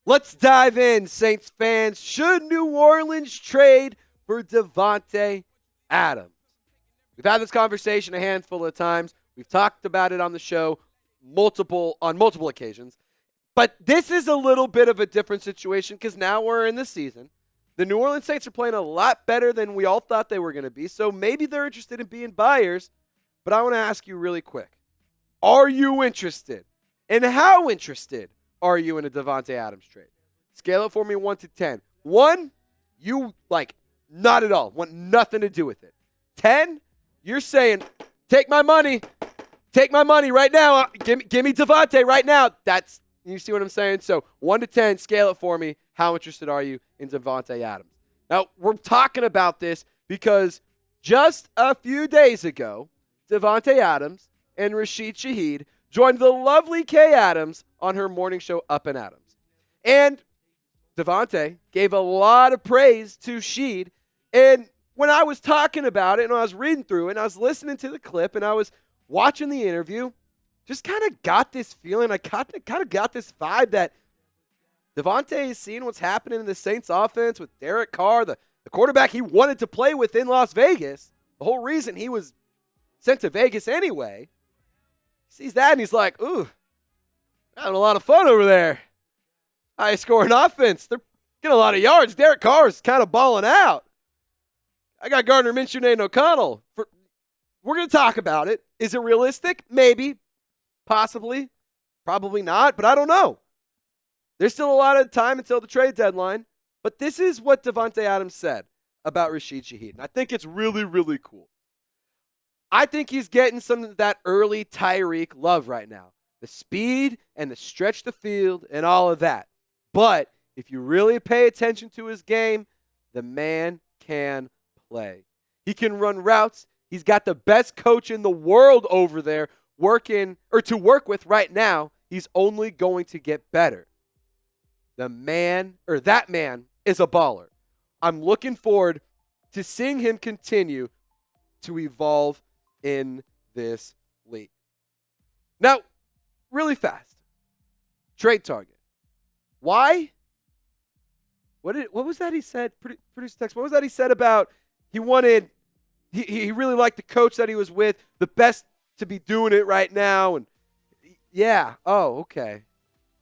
Let's dive in, Saints fans. Should New Orleans trade for Davante Adams? We've had this conversation a handful of times. We've talked about it on the show on multiple occasions. But this is a little bit of a different situation because now we're in the season. The New Orleans Saints are playing a lot better than we all thought they were going to be. So maybe they're interested in being buyers. But I want to ask you really quick. Are you interested? And how interested are you in a Davante Adams trade? Scale it for me 1 to 10. 1, you not at all. Want nothing to do with it. 10, you're saying, take my money. Take my money right now. Give me Davante right now. You see what I'm saying? So 1 to 10, scale it for me. How interested are you in Davante Adams? Now, we're talking about this because just a few days ago, Davante Adams and Rashid Shaheed joined the lovely Kay Adams on her morning show Up and Adams. And Davante gave a lot of praise to Shaheed. And when I was talking about it and I was reading through it and I was listening to the clip and I was watching the interview, just kind of got this feeling. I kind of got this vibe that Davante is seeing what's happening in the Saints offense with Derek Carr, the quarterback he wanted to play with in Las Vegas. The whole reason he was sent to Vegas anyway. He sees that and he's like, ooh, having a lot of fun over there. High scoring offense. They're getting a lot of yards. Derek Carr is kind of balling out. I got Gardner Minshew and Aiden O'Connell. We're going to talk about it. Is it realistic? Maybe. Possibly. Probably not, but I don't know. There's still a lot of time until the trade deadline, but this is what Davante Adams said about Rashid Shaheed, and I think it's really, really cool. I think he's getting some of that early Tyreek love right now. The speed and the stretch the field and all of that. But if you really pay attention to his game, the man can play. He can run routes. He's got the best coach in the world over there to work with right now. He's only going to get better. That man is a baller. I'm looking forward to seeing him continue to evolve in this league. Now, really fast. Trade target. Why? What was that he said? Producer text. What was that he said about he really liked the coach that he was with, the best to be doing it right now, and yeah. Oh, okay.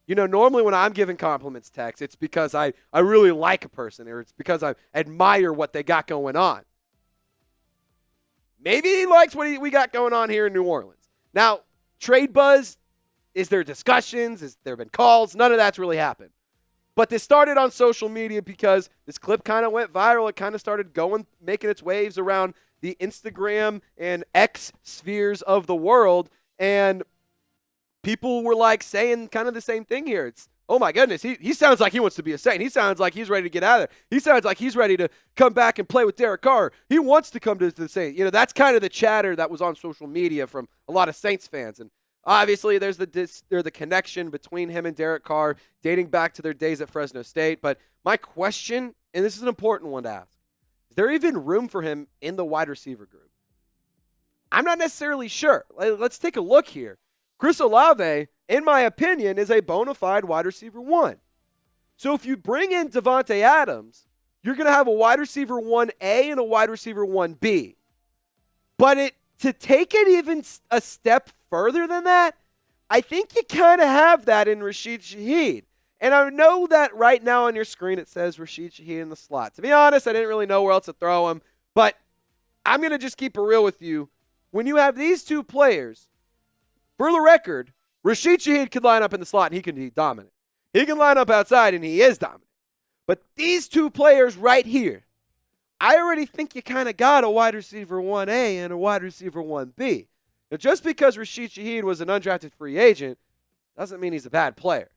Normally when I'm giving compliments text, it's because I really like a person, or it's because I admire what they got going on. Maybe he likes what we got going on here in New Orleans. Now, trade buzz, is there discussions? Has there been calls? None of that's really happened. But this started on social media because this clip kind of went viral. It kind of started making its waves around the Instagram and X spheres of the world. And people were saying kind of the same thing here. It's, oh my goodness, he sounds like he wants to be a Saint. He sounds like he's ready to get out of there. He sounds like he's ready to come back and play with Derek Carr. He wants to come to the Saints. That's kind of the chatter that was on social media from a lot of Saints fans. And obviously there's the connection between him and Derek Carr dating back to their days at Fresno State. But my question, and this is an important one to ask, is there even room for him in the wide receiver group? I'm not necessarily sure. Let's take a look here. Chris Olave, in my opinion, is a bona fide wide receiver 1. So if you bring in Davante Adams, you're going to have a wide receiver 1A and a wide receiver 1B. But to take it even a step further than that, I think you kind of have that in Rashid Shaheed. And I know that right now on your screen it says Rashid Shaheed in the slot. To be honest, I didn't really know where else to throw him. But I'm going to just keep it real with you. When you have these two players, for the record, Rashid Shaheed could line up in the slot and he can be dominant. He can line up outside and he is dominant. But these two players right here, I already think you kind of got a wide receiver 1A and a wide receiver 1B. Now, just because Rashid Shaheed was an undrafted free agent doesn't mean he's a bad player.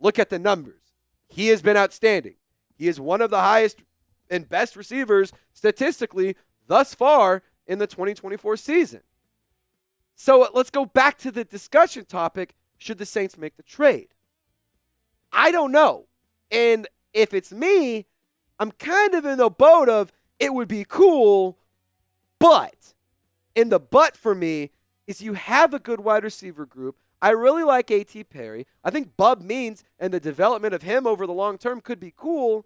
Look at the numbers. He has been outstanding. He is one of the highest and best receivers statistically thus far in the 2024 season. So let's go back to the discussion topic. Should the Saints make the trade? I don't know. And if it's me, I'm kind of in the boat of it would be cool, but. And the but for me is you have a good wide receiver group. I really like A.T. Perry. I think Bub Means and the development of him over the long term could be cool.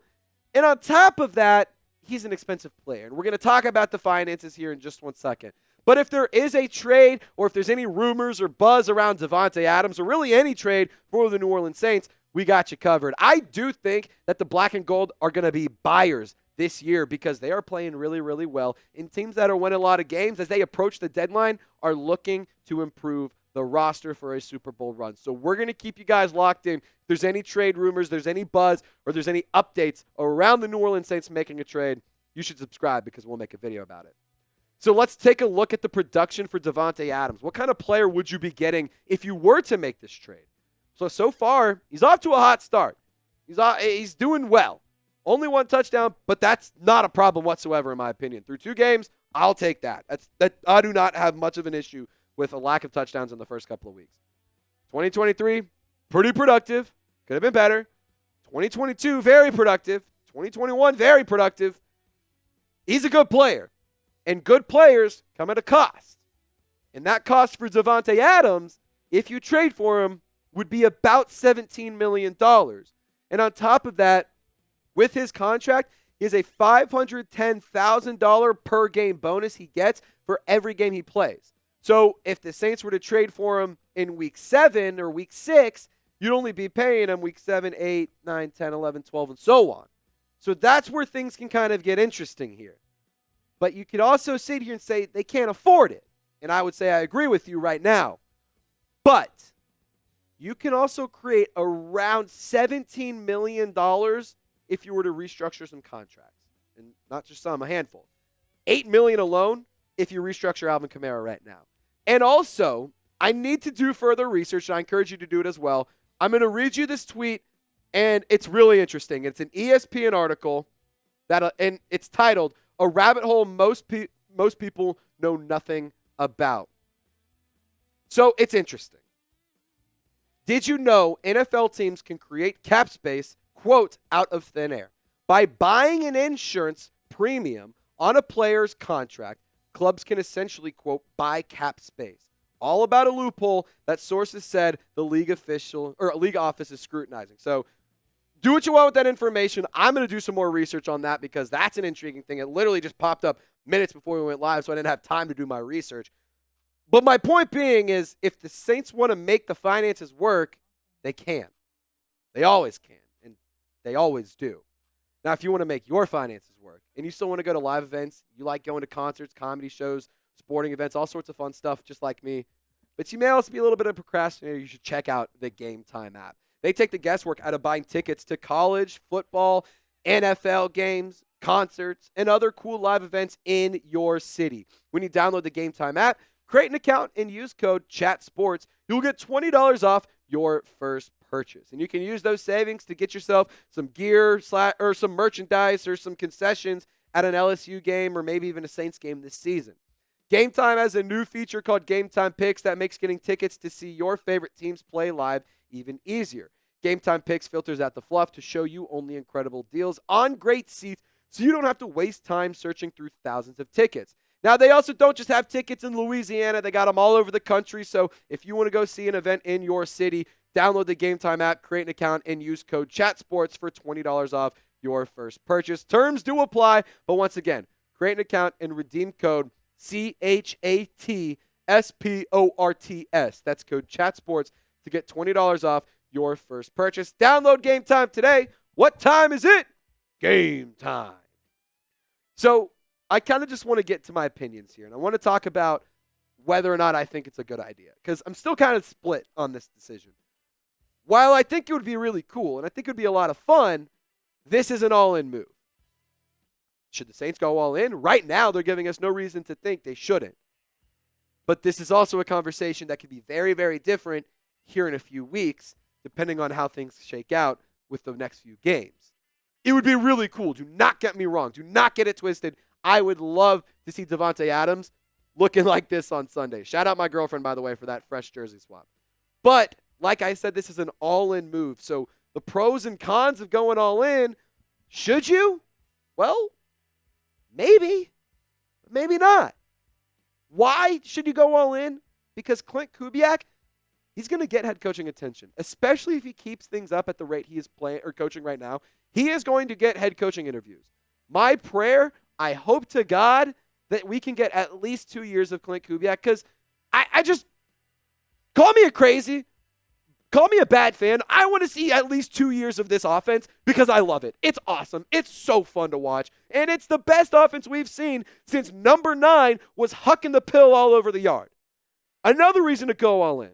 And on top of that, he's an expensive player. And we're going to talk about the finances here in just 1 second. But if there is a trade or if there's any rumors or buzz around Davante Adams or really any trade for the New Orleans Saints, we got you covered. I do think that the black and gold are going to be buyers this year because they are playing really, really well. And teams that are winning a lot of games as they approach the deadline are looking to improve the roster for a Super Bowl run. So we're going to keep you guys locked in. If there's any trade rumors, there's any buzz, or there's any updates around the New Orleans Saints making a trade, you should subscribe because we'll make a video about it. So let's take a look at the production for Davante Adams. What kind of player would you be getting if you were to make this trade? So far, he's off to a hot start. He's doing well. Only 1 touchdown, but that's not a problem whatsoever in my opinion. Through 2 games, I'll take that. I do not have much of an issue with a lack of touchdowns in the first couple of weeks. 2023, pretty productive. Could have been better. 2022, very productive. 2021, very productive. He's a good player. And good players come at a cost. And that cost for Davante Adams, if you trade for him, would be about $17 million. And on top of that, with his contract, he has a $510,000 per game bonus he gets for every game he plays. So if the Saints were to trade for him in week 7 or week 6, you'd only be paying him week 7, 8, 9, 10, 11, 12, and so on. So that's where things can kind of get interesting here. But you could also sit here and say they can't afford it. And I would say I agree with you right now. But you can also create around $17 million if you were to restructure some contracts. And not just some, a handful. $8 million alone if you restructure Alvin Kamara right now. And also, I need to do further research, and I encourage you to do it as well. I'm going to read you this tweet, and it's really interesting. It's an ESPN article, and it's titled, "A Rabbit Hole Most People Know Nothing About." So it's interesting. Did you know NFL teams can create cap space, quote, out of thin air? By buying an insurance premium on a player's contract, clubs can essentially, quote, buy cap space. All about a loophole that sources said the league office is scrutinizing. So do what you want with that information. I'm going to do some more research on that because that's an intriguing thing. It literally just popped up minutes before we went live, so I didn't have time to do my research. But my point being is if the Saints want to make the finances work, they can. They always can, and they always do. Now, if you want to make your finances work and you still want to go to live events, you like going to concerts, comedy shows, sporting events, all sorts of fun stuff, just like me, but you may also be a little bit of a procrastinator, you should check out the Game Time app. They take the guesswork out of buying tickets to college, football, NFL games, concerts, and other cool live events in your city. When you download the Game Time app, create an account and use code CHATSPORTS, you'll get $20 off your first purchase. And you can use those savings to get yourself some gear or some merchandise or some concessions at an LSU game or maybe even a Saints game this season. Game Time has a new feature called Game Time Picks that makes getting tickets to see your favorite teams play live even easier. Game Time Picks filters out the fluff to show you only incredible deals on great seats so you don't have to waste time searching through thousands of tickets. Now, they also don't just have tickets in Louisiana. They got them all over the country. So if you want to go see an event in your city, download the Game Time app, create an account, and use code CHATSPORTS for $20 off your first purchase. Terms do apply, but once again, create an account and redeem code CHATSPORTS. That's code CHATSPORTS to get $20 off your first purchase. Download Game Time today. What time is it? Game time. So I kind of just want to get to my opinions here, and I want to talk about whether or not I think it's a good idea, because I'm still kind of split on this decision. While I think it would be really cool, and I think it would be a lot of fun, this is an all-in move. Should the Saints go all in? Right now, they're giving us no reason to think they shouldn't. But this is also a conversation that could be very, very different here in a few weeks, depending on how things shake out with the next few games. It would be really cool. Do not get me wrong. Do not get it twisted. I would love to see Davante Adams looking like this on Sunday. Shout out my girlfriend, by the way, for that fresh jersey swap. But like I said, this is an all-in move. So the pros and cons of going all in, should you? Well, maybe. Maybe not. Why should you go all in? Because Clint Kubiak, he's going to get head coaching attention, especially if he keeps things up at the rate he is playing or coaching right now. He is going to get head coaching interviews. My prayer, I hope to God that we can get at least 2 years of Clint Kubiak, because I just, call me a crazy, call me a bad fan. I want to see at least 2 years of this offense because I love it. It's awesome. It's so fun to watch. And it's the best offense we've seen since number 9 was hucking the pill all over the yard. Another reason to go all in.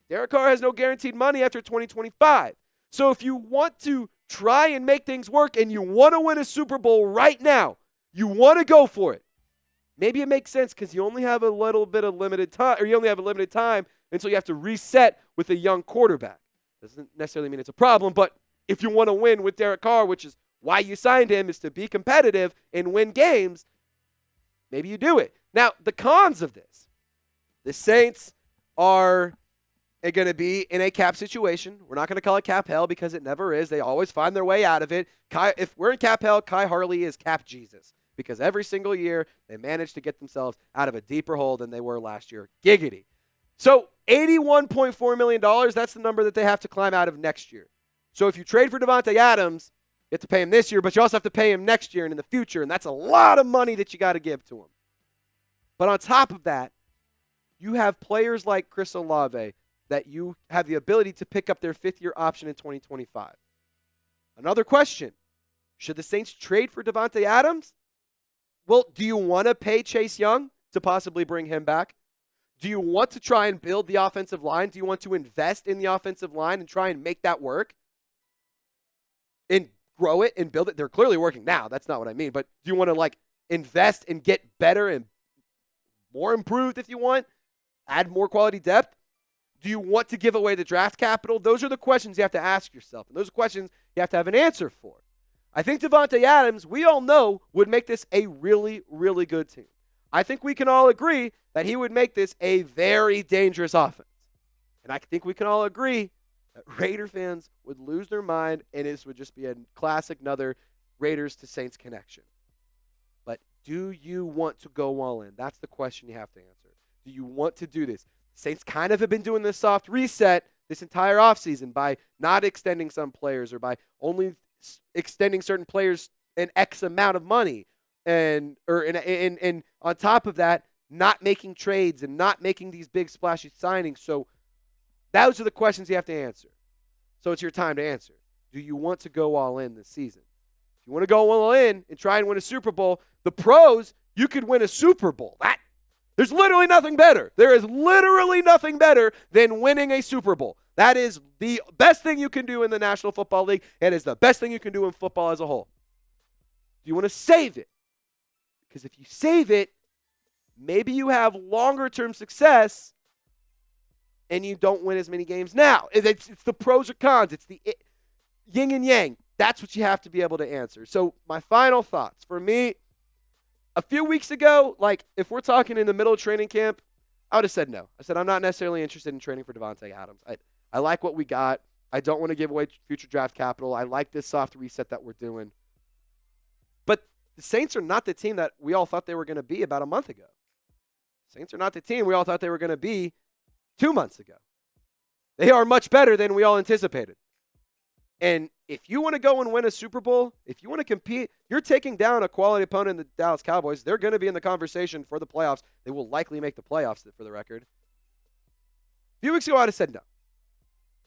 Derek Carr has no guaranteed money after 2025. So if you want to try and make things work and you want to win a Super Bowl right now, you want to go for it. Maybe it makes sense because you only have a little bit of limited time, or you only have a limited time until you have to reset with a young quarterback. Doesn't necessarily mean it's a problem, but if you want to win with Derek Carr, which is why you signed him, is to be competitive and win games, maybe you do it. Now, the cons of this. The Saints are going to be in a cap situation. We're not going to call it cap hell because it never is. They always find their way out of it. If we're in cap hell, Kai Harley is cap Jesus, because every single year they manage to get themselves out of a deeper hole than they were last year. Giggity. So $81.4 million, that's the number that they have to climb out of next year. So if you trade for Davante Adams, you have to pay him this year, but you also have to pay him next year and in the future, and that's a lot of money that you got to give to him. But on top of that, you have players like Chris Olave that you have the ability to pick up their fifth-year option in 2025. Another question, should the Saints trade for Davante Adams? Well, do you want to pay Chase Young to possibly bring him back? Do you want to try and build the offensive line? Do you want to invest in the offensive line and try and make that work? And grow it and build it? They're clearly working now. That's not what I mean. But do you want to invest and get better and more improved if you want? Add more quality depth? Do you want to give away the draft capital? Those are the questions you have to ask yourself. And those are questions you have to have an answer for. I think Davante Adams, we all know, would make this a really, really good team. I think we can all agree that he would make this a very dangerous offense. And I think we can all agree that Raider fans would lose their mind, and this would just be a classic, another Raiders to Saints connection. But do you want to go all in? That's the question you have to answer. Do you want to do this? Saints kind of have been doing this soft reset this entire offseason by not extending some players or by only extending certain players an X amount of money. And on top of that, not making trades and not making these big splashy signings. So those are the questions you have to answer. So it's your time to answer. Do you want to go all in this season? If you want to go all in and try and win a Super Bowl, the pros, you could win a Super Bowl. There's literally nothing better. There is literally nothing better than winning a Super Bowl. That is the best thing you can do in the National Football League. It is the best thing you can do in football as a whole. Do you want to save it? Because if you save it, maybe you have longer-term success and you don't win as many games now. It's the pros or cons. It's the yin and yang. That's what you have to be able to answer. So my final thoughts. For me, a few weeks ago, if we're talking in the middle of training camp, I would have said no. I said I'm not necessarily interested in trading for Davante Adams. I like what we got. I don't want to give away future draft capital. I like this soft reset that we're doing. But the Saints are not the team that we all thought they were going to be about a month ago. Saints are not the team we all thought they were going to be 2 months ago. They are much better than we all anticipated. And if you want to go and win a Super Bowl, if you want to compete, you're taking down a quality opponent in the Dallas Cowboys. They're going to be in the conversation for the playoffs. They will likely make the playoffs, for the record. A few weeks ago, I would have said no.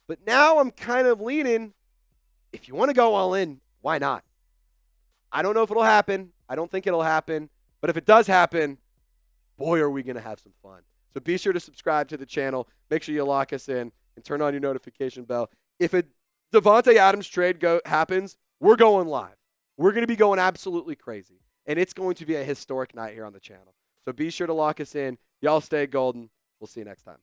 But now I'm kind of leaning, if you want to go all in, why not? I don't know if it'll happen. I don't think it'll happen. But if it does happen, boy, are we going to have some fun. So be sure to subscribe to the channel. Make sure you lock us in and turn on your notification bell. If a Davante Adams trade happens, we're going live. We're going to be going absolutely crazy. And it's going to be a historic night here on the channel. So be sure to lock us in. Y'all stay golden. We'll see you next time.